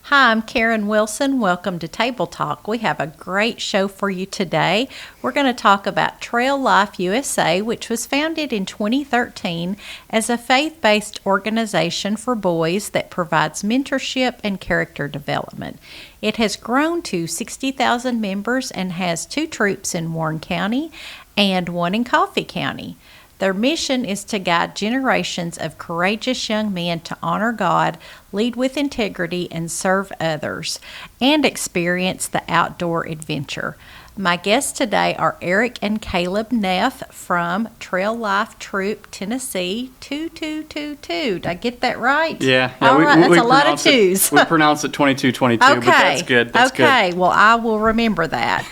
Hi, I'm Karen Wilson. Welcome to Table Talk. We have a great show for you today. We're going to talk about Trail Life USA, which was founded in 2013 as a faith-based organization for boys that provides mentorship and character development. It has grown to 60,000 members and has 2 troops in Warren County and 1 in Coffee County. Their mission is to guide generations of courageous young men to honor God, lead with integrity, and serve others, and experience the outdoor adventure. My guests today are Eric and Caleb Neff from Trail Life Troop, Tennessee, 2222. Did I get that right? Yeah. All right, that's a lot of twos. We pronounce it 2222, okay. But that's good. That's okay, well, I will remember that.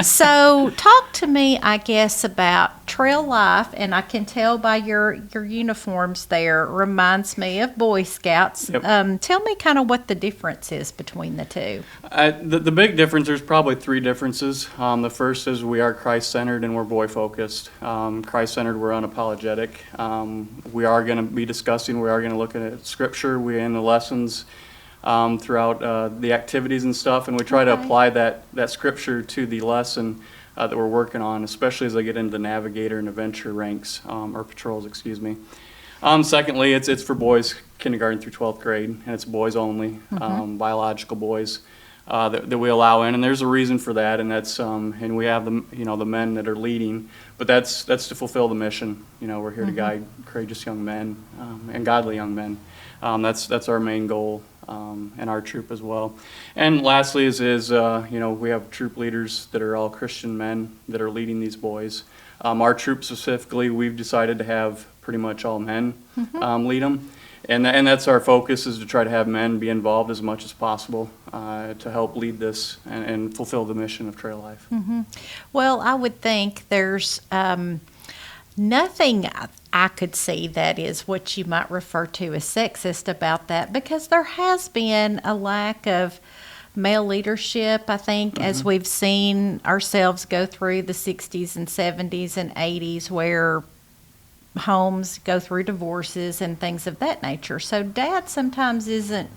So talk to me, I guess, about Trail Life, and I can tell by your uniforms there, reminds me of Boy Scouts. Yep. Tell me kind of what the difference is between the two. The big difference, there's probably 3 differences. The first is we are Christ-centered and we're boy-focused. Christ-centered, we're unapologetic. We are going to be discussing, we are going to look at Scripture, we're in the lessons throughout the activities and stuff, and we try to apply that Scripture to the lesson that we're working on, especially as they get into the navigator and adventure ranks, or patrols, excuse me. Secondly, it's for boys, kindergarten through 12th grade, and it's boys only, biological boys. That we allow in, and there's a reason for that, and that's and we have the men that are leading, but that's to fulfill the mission. We're here to guide courageous young men and godly young men. That's our main goal, and our troop as well. And lastly is we have troop leaders that are all Christian men that are leading these boys. Our troop specifically, we've decided to have pretty much all men lead them. And that's our focus, is to try to have men be involved as much as possible to help lead this and fulfill the mission of Trail Life. Well, I would think there's nothing I could see that is what you might refer to as sexist about that, because there has been a lack of male leadership, I think, as we've seen ourselves go through the 60s and 70s and 80s, where homes go through divorces and things of that nature. So dad sometimes isn't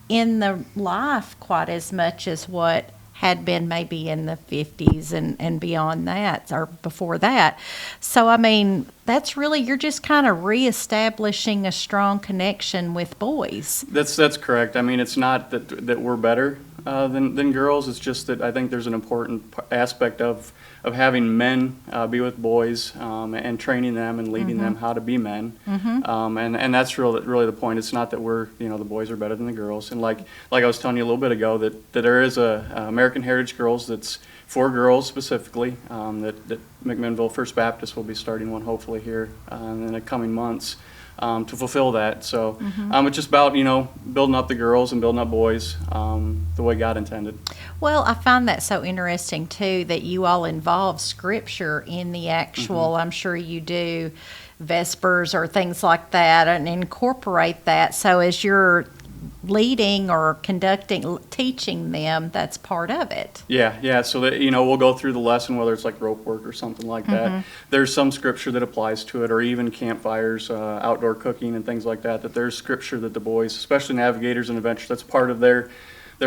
in the life quite as much as what had been maybe in the 50s and beyond that, or before that. So, I mean, that's really, you're just kind of reestablishing a strong connection with boys. That's correct. I mean, it's not that we're better than girls. It's just that I think there's an important aspect of having men be with boys and training them and leading them how to be men. And that's really the point. It's not that we're, the boys are better than the girls. And like I was telling you a little bit ago, that there is a American Heritage Girls that's for girls specifically, that McMinnville First Baptist will be starting one hopefully here in the coming months. To fulfill that. So it's just about, building up the girls and building up boys the way God intended. Well, I find that so interesting, too, that you all involve Scripture in the actual, I'm sure you do, Vespers or things like that, and incorporate that. So as you're leading or conducting, teaching them, that's part of it. Yeah. So that, we'll go through the lesson, whether it's like rope work or something like that. There's some Scripture that applies to it, or even campfires, outdoor cooking and things like that, that there's Scripture that the boys, especially navigators and adventurers, that's part of their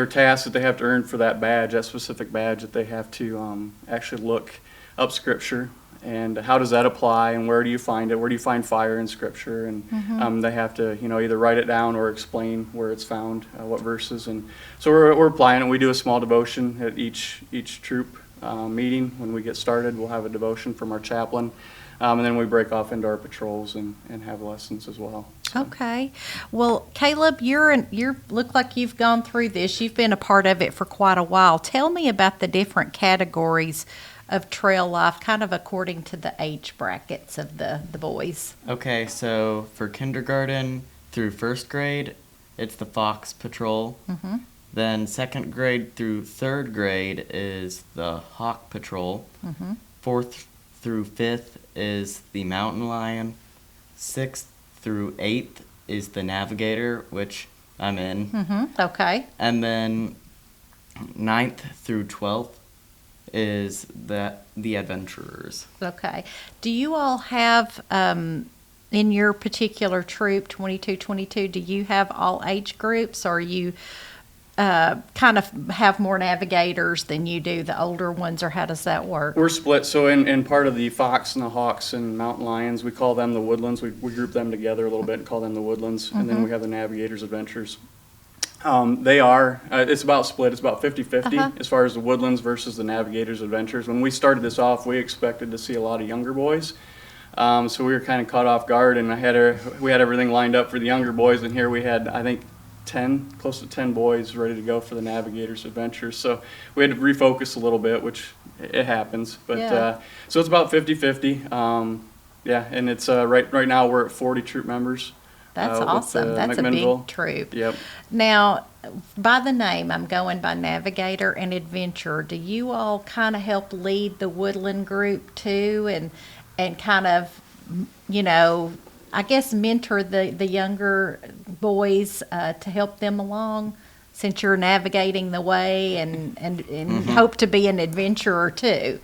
task that they have to earn for that badge, that specific badge, that they have to actually look up Scripture. And how does that apply, and where do you find it? Where do you find fire in Scripture? And they have to, either write it down or explain where it's found, what verses. And so we're applying it. We do a small devotion at each troop meeting. When we get started, we'll have a devotion from our chaplain. And then we break off into our patrols and have lessons as well. So. Okay. Well, Caleb, you look like you've gone through this. You've been a part of it for quite a while. Tell me about the different categories of Trail Life, kind of according to the age brackets of the boys. Okay, so for kindergarten through first grade, it's the Fox Patrol. Then 2nd grade through 3rd grade is the Hawk Patrol. 4th through 5th is the Mountain Lion. 6th through 8th is the Navigator, which I'm in. Okay. And then 9th through 12th is the Adventurers. Okay. Do you all have, in your particular troop, 2222, do you have all age groups, or you kind of have more navigators than you do the older ones, or how does that work? We're split, so in part of the Fox and the Hawks and Mountain Lions, we call them the Woodlands. We group them together a little bit and call them the Woodlands, and then we have the Navigators Adventures. It's about split, it's about 50-50 as far as the Woodlands versus the Navigators Adventures. When we started this off, we expected to see a lot of younger boys. So we were kind of caught off guard, and we had everything lined up for the younger boys, and here we had, I think, close to 10 boys ready to go for the Navigators Adventures. So we had to refocus a little bit, which it happens. But so it's about 50-50. And it's right now we're at 40 troop members. That's awesome. That's a big troop. Yep. Now, by the name, I'm going by Navigator and Adventurer. Do you all kind of help lead the Woodland group too, and kind of, I guess mentor the younger boys to help them along, since you're navigating the way and hope to be an adventurer too?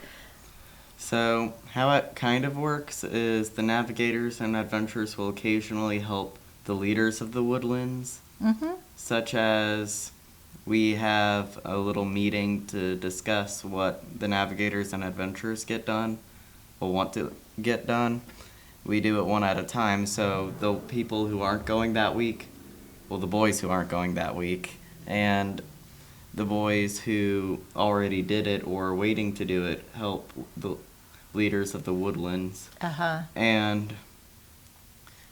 So how it kind of works is the Navigators and Adventurers will occasionally help the leaders of the Woodlands, such as we have a little meeting to discuss what the Navigators and Adventurers want to get done. We do it one at a time, so the people who aren't going that week, the boys who aren't going that week, and the boys who already did it or are waiting to do it help the leaders of the Woodlands. And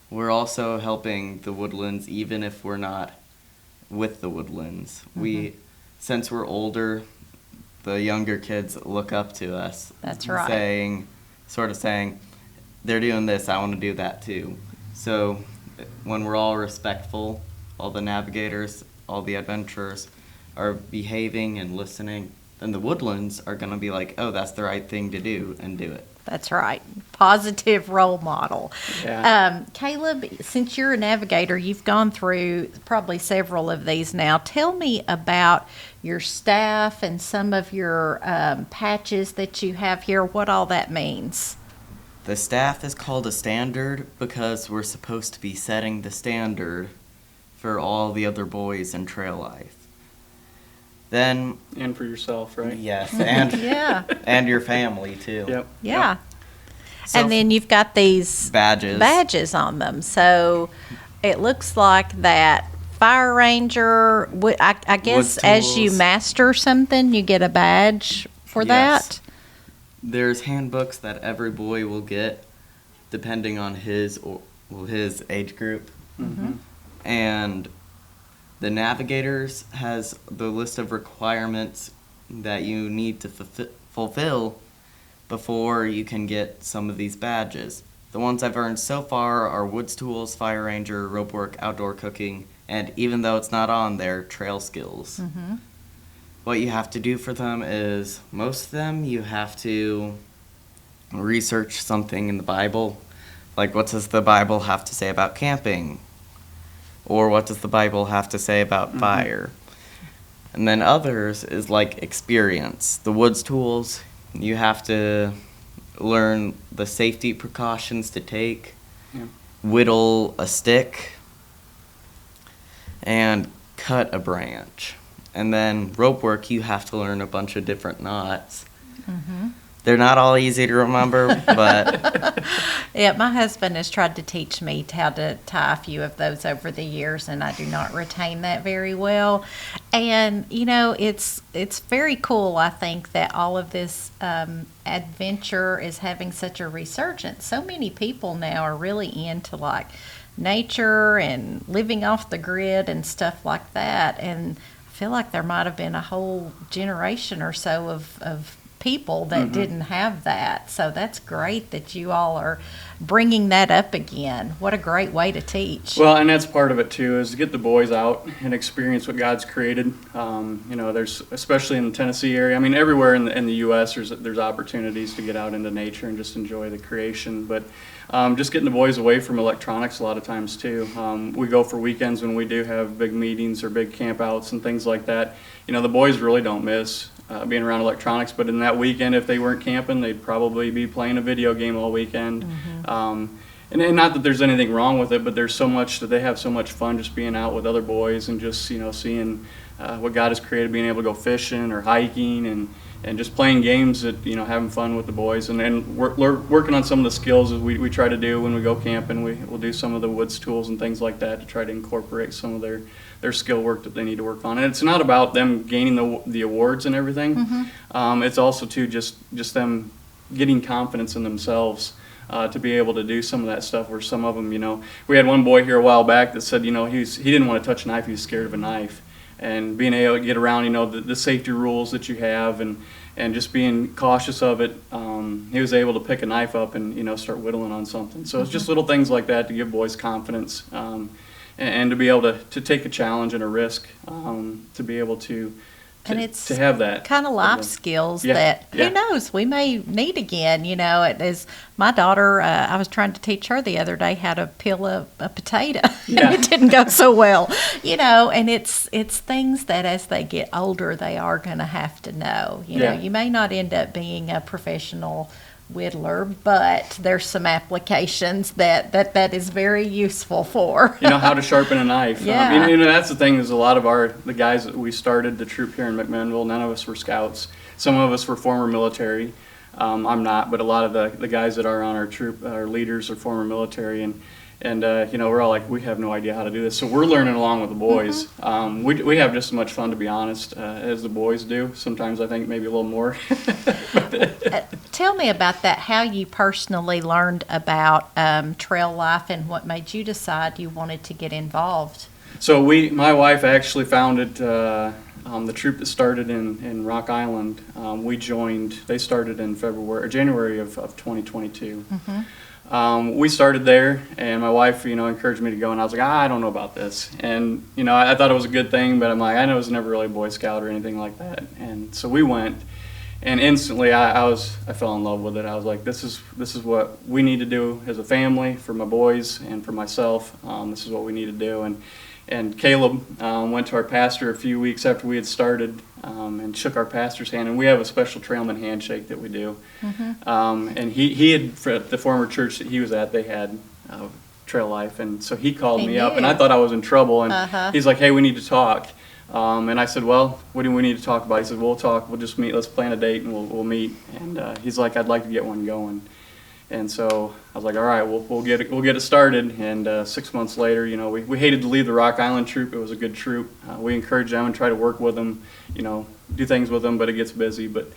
we're also helping the Woodlands even if we're not with the Woodlands. Since we're older, the younger kids look up to us. That's right. saying, they're doing this, I want to do that too. So when we're all respectful, all the navigators, all the adventurers are behaving and listening, then the Woodlands are going to be like, oh, that's the right thing to do, and do it. That's right. Positive role model. Yeah. Caleb, since you're a navigator, you've gone through probably several of these now. Tell me about your staff and some of your patches that you have here, what all that means. The staff is called a standard because we're supposed to be setting the standard for all the other boys in trail life. Then, and for yourself, right? Yes, and yeah, and your family too. Yep. Yeah. Yep. So and then you've got these badges on them. So it looks like that Fire Ranger. I guess as you master something, you get a badge for that. There's handbooks that every boy will get, depending on his age group, and the Navigators has the list of requirements that you need to fulfill before you can get some of these badges. The ones I've earned so far are Woods Tools, Fire Ranger, Rope Work, Outdoor Cooking, and even though it's not on there, Trail Skills. What you have to do for them is, most of them you have to research something in the Bible. Like, what does the Bible have to say about camping? Or what does the Bible have to say about fire? And then others is like experience. The Woods Tools, you have to learn the safety precautions to take, whittle a stick, and cut a branch. And then rope work, you have to learn a bunch of different knots. They're not all easy to remember, but... Yeah, my husband has tried to teach me how to tie a few of those over the years, and I do not retain that very well. And, it's very cool, I think, that all of this adventure is having such a resurgence. So many people now are really into, like, nature and living off the grid and stuff like that. And I feel like there might have been a whole generation or so of people that didn't have that. So that's great that you all are bringing that up again. What a great way to teach. Well, and that's part of it too, is to get the boys out and experience what God's created. There's, especially in the Tennessee area, I mean, everywhere in the U.S. there's opportunities to get out into nature and just enjoy the creation. But just getting the boys away from electronics a lot of times too. We go for weekends when we do have big meetings or big camp outs and things like that. The boys really don't miss being around electronics, but in that weekend, if they weren't camping, they'd probably be playing a video game all weekend. And not that there's anything wrong with it, but there's so much that they have so much fun just being out with other boys and just seeing what God has created, being able to go fishing or hiking and just playing games that having fun with the boys and working on some of the skills that we try to do when we go camping. We'll do some of the woods tools and things like that to try to incorporate some of their skill work that they need to work on. And it's not about them gaining the awards and everything. It's also too just them getting confidence in themselves to be able to do some of that stuff. Where some of them, we had one boy here a while back that said, he didn't want to touch a knife. He was scared of a knife. And being able to get around, the safety rules that you have and just being cautious of it, he was able to pick a knife up and start whittling on something. So it's just little things like that to give boys confidence. And to be able to take a challenge and a risk, to be able to have that kind of life skills that yeah. who knows we may need again. It is my daughter. I was trying to teach her the other day how to peel a potato. Yeah. It didn't go so well. And it's things that as they get older they are going to have to know. You may not end up being a professional whittler, but there's some applications that is very useful for. How to sharpen a knife. Yeah. That's the thing, is a lot of the guys that we started the troop here in McMinnville, none of us were scouts. Some of us were former military. I'm not, but a lot of the guys that are on our troop, our leaders, are former military, and we're all like, we have no idea how to do this. So we're learning along with the boys. We have just as much fun, to be honest, as the boys do. Sometimes I think maybe a little more. Tell me about that, how you personally learned about trail life and what made you decide you wanted to get involved. So my wife actually founded the troop that started in Rock Island. We joined, they started in January of 2022. We started there, and my wife, encouraged me to go, and I was like, I don't know about this. And, I thought it was a good thing, but I'm like, I was never really a Boy Scout or anything like that. And so we went, and instantly I fell in love with it. I was like, this is what we need to do as a family, for my boys and for myself. This is what we need to do. And Caleb went to our pastor a few weeks after we had started and shook our pastor's hand. And we have a special trailman handshake that we do. And he had, at the former church that he was at, they had Trail Life. And so he called me up, and I thought I was in trouble. And he's like, hey, we need to talk. And I said, well, what do we need to talk about? He said, we'll talk. We'll just meet. Let's plan a date, and we'll meet. And he's like, I'd like to get one going. And so I was like, all right, we'll get it started. And 6 months later, we hated to leave the Rock Island troop. It was a good troop. We encourage them and try to work with them, do things with them, but it gets busy. But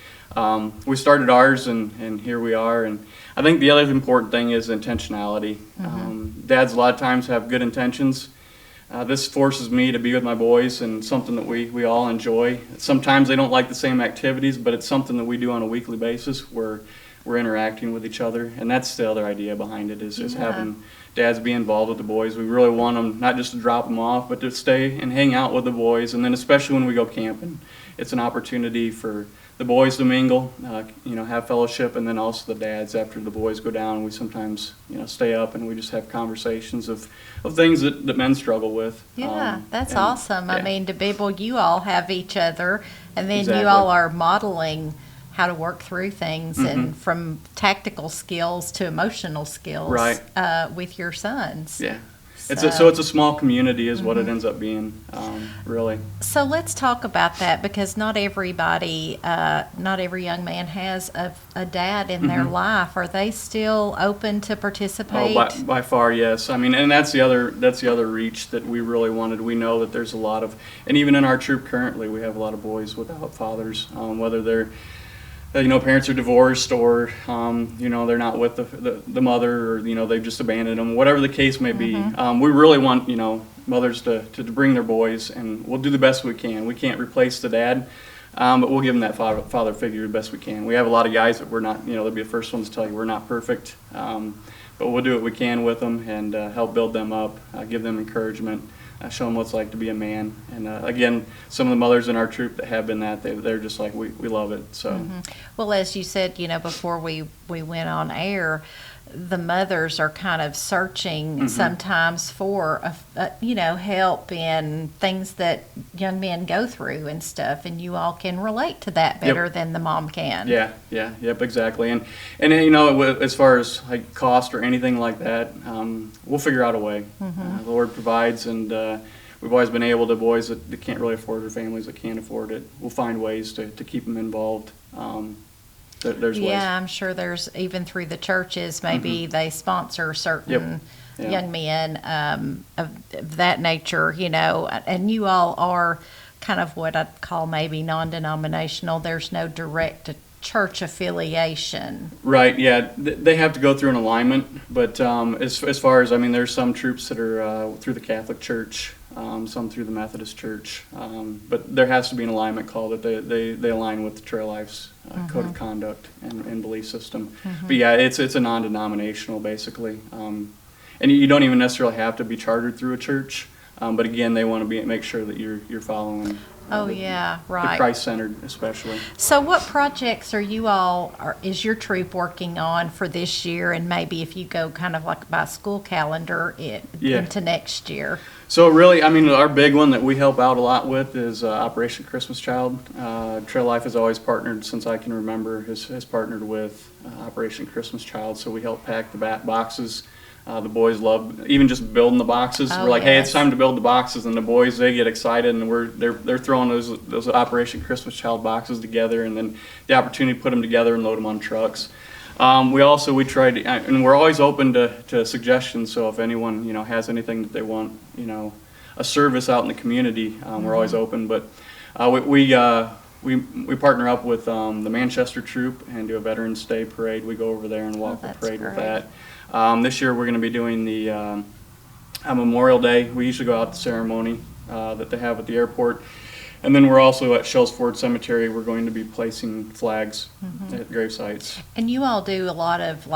we started ours, and here we are. And I think the other important thing is intentionality. Dads a lot of times have good intentions. This forces me to be with my boys, and something that we all enjoy. Sometimes they don't like the same activities, but it's something that we do on a weekly basis where we're interacting with each other. And that's the other idea behind it, is having dads be involved with the boys. We really want them not just to drop them off, but to stay and hang out with the boys. And then especially when we go camping, it's an opportunity for the boys to mingle, have fellowship, and then also the dads. After the boys go down, we sometimes stay up and we just have conversations of things that men struggle with. Yeah, that's awesome. Yeah. I mean, to be able, you all have each other, and then Exactly. you all are modeling how to work through things, and from tactical skills to emotional skills, right. With your sons. Yeah. So it's a small community is what it ends up being, really. So let's talk about that, because not everybody, not every young man has a dad in their life. Are they still open to participate? Oh, by far, yes. I mean, and that's the other reach that we really wanted. We know that there's a lot of, and even in our troop currently, we have a lot of boys without fathers, whether they're parents are divorced, or they're not with the mother, or they've just abandoned them, whatever the case may be. We really want mothers to bring their boys, and we'll do the best we can. We can't replace the dad, But we'll give them that father figure the best we can. We have a lot of guys that we're not, they'll be the first ones to tell you we're not perfect. But we'll do what we can with them and help build them up, give them encouragement, show them what it's like to be a man. And again, some of the mothers in our troop that have been that, they're just like, we love it. So, Well, as you said, before we went on air, the mothers are kind of searching sometimes for help in things that young men go through and stuff, and you all can relate to that better than the mom can. Yep, exactly. And as far as like cost or anything like that, we'll figure out a way. The Lord provides, and we've always been able to, boys that can't really afford it or families that can't afford it, we'll find ways to keep them involved. There's ways. Yeah, I'm sure there's, even through the churches, maybe they sponsor certain young men of that nature, and you all are kind of what I'd call maybe non-denominational. There's no direct church affiliation. Right, yeah. They have to go through an alignment, but as far as, there's some troops that are through the Catholic Church, some through the Methodist Church, but there has to be an alignment call that they align with the Trail Life's code of conduct and belief system. But yeah, it's a non-denominational basically, and you don't even necessarily have to be chartered through a church, but again, they want to make sure that you're following. Yeah, right. The Christ-centered, especially. So, what projects is your troop working on for this year, and maybe if you go kind of like by school calendar into next year? So really, our big one that we help out a lot with is Operation Christmas Child. Trail Life has always partnered, since I can remember, has partnered with Operation Christmas Child. So we help pack the boxes. The boys love even just building the boxes. We're like, hey, it's time to build the boxes, and the boys, they get excited, and they're throwing those Operation Christmas Child boxes together, and then the opportunity to put them together and load them on trucks. We try to, and we're always open to suggestions. So if anyone has anything that they want, a service out in the community, we're always open. But we partner up with the Manchester Troop and do a Veterans Day parade. We go over there and walk the parade with that. This year we're going to be doing the Memorial Day. We usually go out to the ceremony that they have at the airport. And then we're also at Shells Ford Cemetery. We're going to be placing flags at grave sites. And you all do a lot of,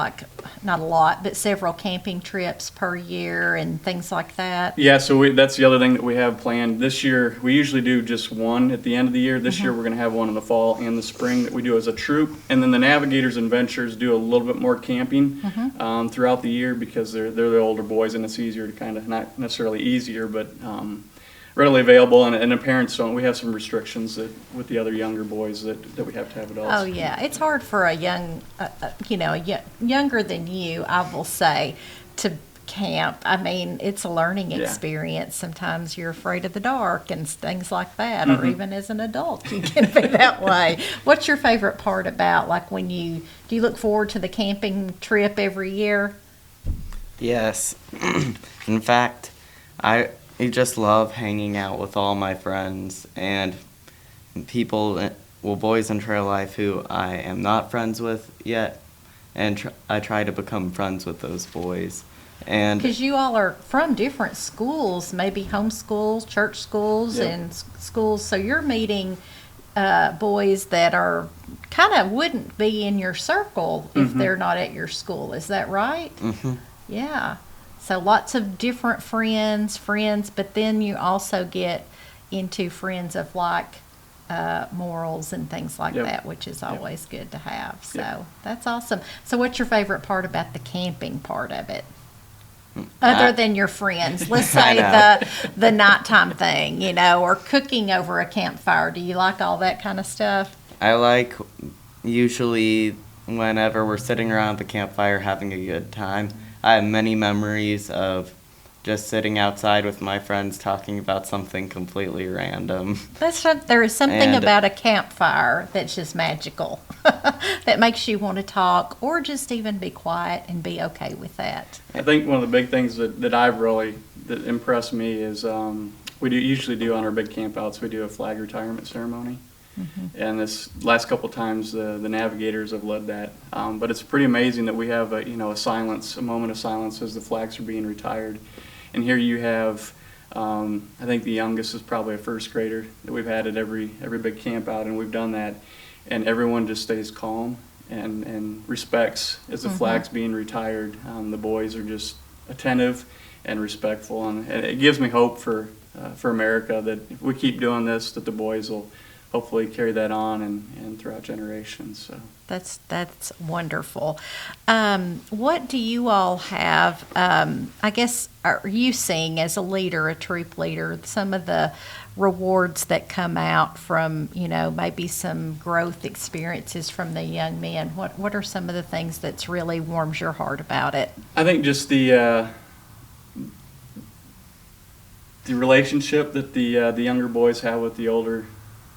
not a lot, but several camping trips per year and things like that? Yeah, so that's the other thing that we have planned. This year, we usually do just one at the end of the year. This year, we're going to have one in the fall and the spring that we do as a troop. And then the Navigators and Ventures do a little bit more camping throughout the year, because they're the older boys, and it's easier to kind of, not necessarily easier, but readily available, and the parents don't. We have some restrictions with the other younger boys that we have to have adults. Oh yeah, it's hard for a young, younger than you, I will say, to camp. It's a learning experience. Sometimes you're afraid of the dark and things like that, or even as an adult, you can be that way. What's your favorite part about, do you look forward to the camping trip every year? Yes. In fact, I just love hanging out with all my friends and people, boys in Trail Life who I am not friends with yet, and I try to become friends with those boys. And because you all are from different schools, maybe homeschools, church schools, and schools, so you're meeting boys that are kind of wouldn't be in your circle if they're not at your school. Is that right? Yeah. So lots of different friends, but then you also get into friends of morals and things like that, which is always good to have. So that's awesome. So what's your favorite part about the camping part of it? Other than your friends, let's say the nighttime thing, or cooking over a campfire. Do you like all that kind of stuff? I like, usually whenever we're sitting around the campfire having a good time, I have many memories of just sitting outside with my friends talking about something completely random. There is something about a campfire that's just magical, that makes you want to talk or just even be quiet and be okay with that. I think one of the big things that impressed me is we usually do on our big campouts, we do a flag retirement ceremony. And this last couple times, the Navigators have led that. But it's pretty amazing that we have a moment of silence as the flags are being retired. And here you have I think the youngest is probably a first grader that we've had at every big camp out, and we've done that, and everyone just stays calm and respects as the flag's being retired. The boys are just attentive and respectful, and it gives me hope for America that if we keep doing this, that the boys will hopefully carry that on and throughout generations. So That's wonderful. What do you all have? I guess, are you seeing as a leader, a troop leader, some of the rewards that come out from, maybe some growth experiences from the young men? What are some of the things that's really warms your heart about it? I think just the relationship that the younger boys have with the older.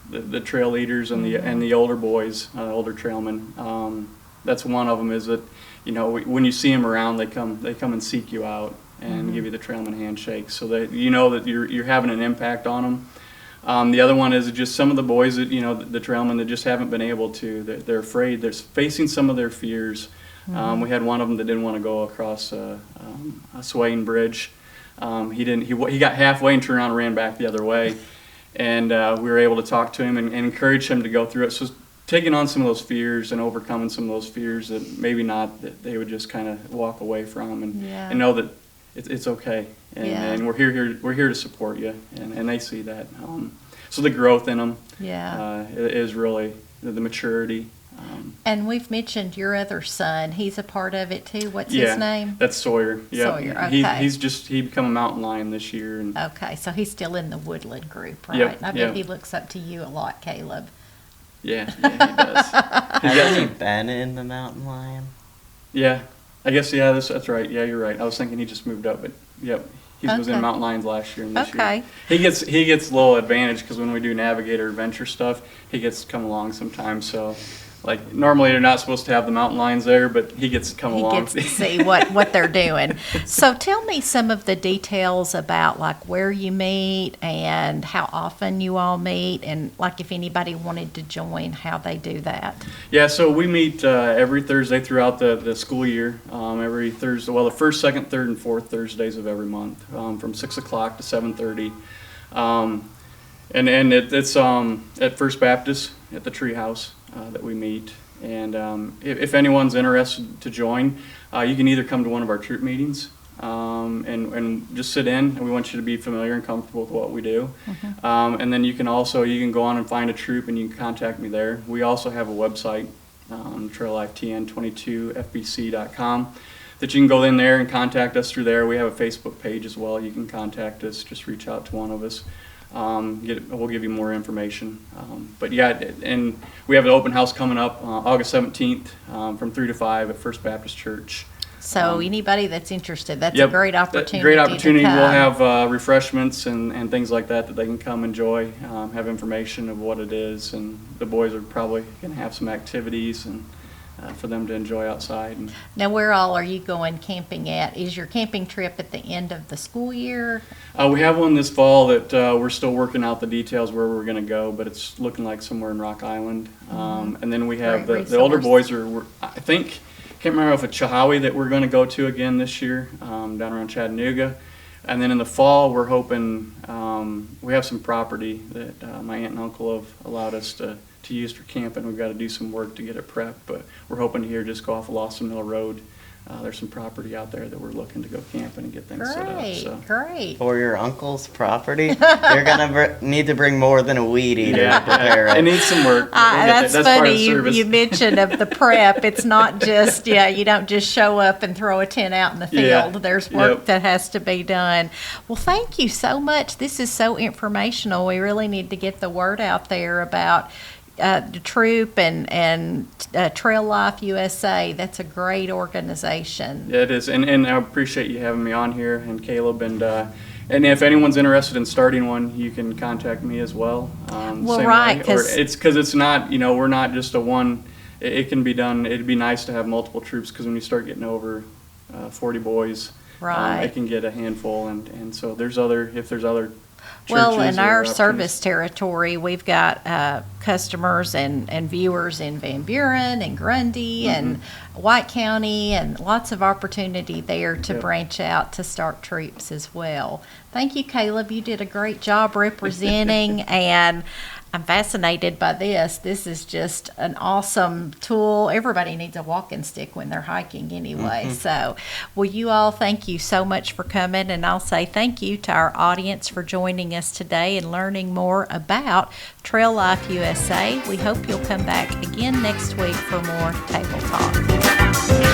The trail leaders and the older boys, older trailmen. That's one of them. Is that when you see them around, they come and seek you out and give you the trailman handshake, so that that you're having an impact on them. The other one is just some of the boys that the trailmen that just haven't been able to. They're afraid. They're facing some of their fears. We had one of them that didn't want to go across a swaying bridge. He got halfway and turned around and ran back the other way. And we were able to talk to him and encourage him to go through it. So taking on some of those fears and overcoming some of those fears that maybe not, that they would just kind of walk away from and know that it's okay. And we're here to support you, and they see that. So the growth in them is really the maturity. And we've mentioned your other son. He's a part of it too. What's his name? That's Sawyer. Yeah. Sawyer, okay. He become a mountain lion this year. And okay, so he's still in the woodland group, right? Yep, I bet he looks up to you a lot, Caleb. Yeah, he does. Hasn't he been in the mountain lion? Yeah, I guess, that's right. Yeah, you're right. I was thinking he just moved up, but yep. He was in Mountain Lions last year and this year. He gets a little advantage because when we do navigator adventure stuff, he gets to come along sometimes. So, like, normally they're not supposed to have the mountain lions there, but he gets to come along. He gets to see what they're doing. So tell me some of the details about, like, where you meet and how often you all meet, and, like, if anybody wanted to join, how they do that. Yeah, so we meet every Thursday throughout the school year. Every Thursday, the first, second, third, and fourth Thursdays of every month, from 6 o'clock to 7:30. And it's at First Baptist at the Tree House that we meet. And if anyone's interested to join, you can either come to one of our troop meetings and just sit in. And we want you to be familiar and comfortable with what we do. And then you can go on and find a troop, and you can contact me there. We also have a website, traillifetn22fbc.com, that you can go in there and contact us through there. We have a Facebook page as well. You can contact us. Just reach out to one of us. We'll give you more information. But yeah, and we have an open house coming up August 17th from 3 to 5 at First Baptist Church. So anybody that's interested, that's a great opportunity. Great opportunity. We'll have refreshments and things like that they can come enjoy, have information of what it is, and the boys are probably going to have some activities and for them to enjoy outside. Now, where all are you going camping at? Is your camping trip at the end of the school year? We have one this fall that we're still working out the details where we're going to go, but it's looking like somewhere in Rock Island. And then we have the older boys can't remember if it's Chihawi that we're going to go to again this year, down around Chattanooga. And then in the fall, we're hoping, we have some property that my aunt and uncle have allowed us to use for camping. We've got to do some work to get it prepped, but we're hoping to just go off of Lawson Mill Road. There's some property out there that we're looking to go camping and get things set up. So. Great. For your uncle's property, you're gonna need to bring more than a weed eater to prepare it. It needs some work. That's funny. You mentioned of the prep. It's not just you don't just show up and throw a tent out in the field. There's work that has to be done. Well, thank you so much. This is so informational. We really need to get the word out there about the troop and Trail Life USA. That's a great organization. Yeah, it is, and I appreciate you having me on here, and Caleb, and if anyone's interested in starting one, you can contact me as well. Because it's not, we're not just a one. It can be done. It'd be nice to have multiple troops, because when you start getting over 40 boys, it can get a handful, and so if there's other Well, churches in or our options. service territory, we've got customers and viewers in Van Buren and Grundy and White County, and lots of opportunity there to Yep. branch out to start troops as well. Thank you, Caleb. You did a great job representing, and I'm fascinated by this. This is just an awesome tool. Everybody needs a walking stick when they're hiking anyway. So, well, you all, thank you so much for coming. And I'll say thank you to our audience for joining us today and learning more about Trail Life USA. We hope you'll come back again next week for more Table Talk.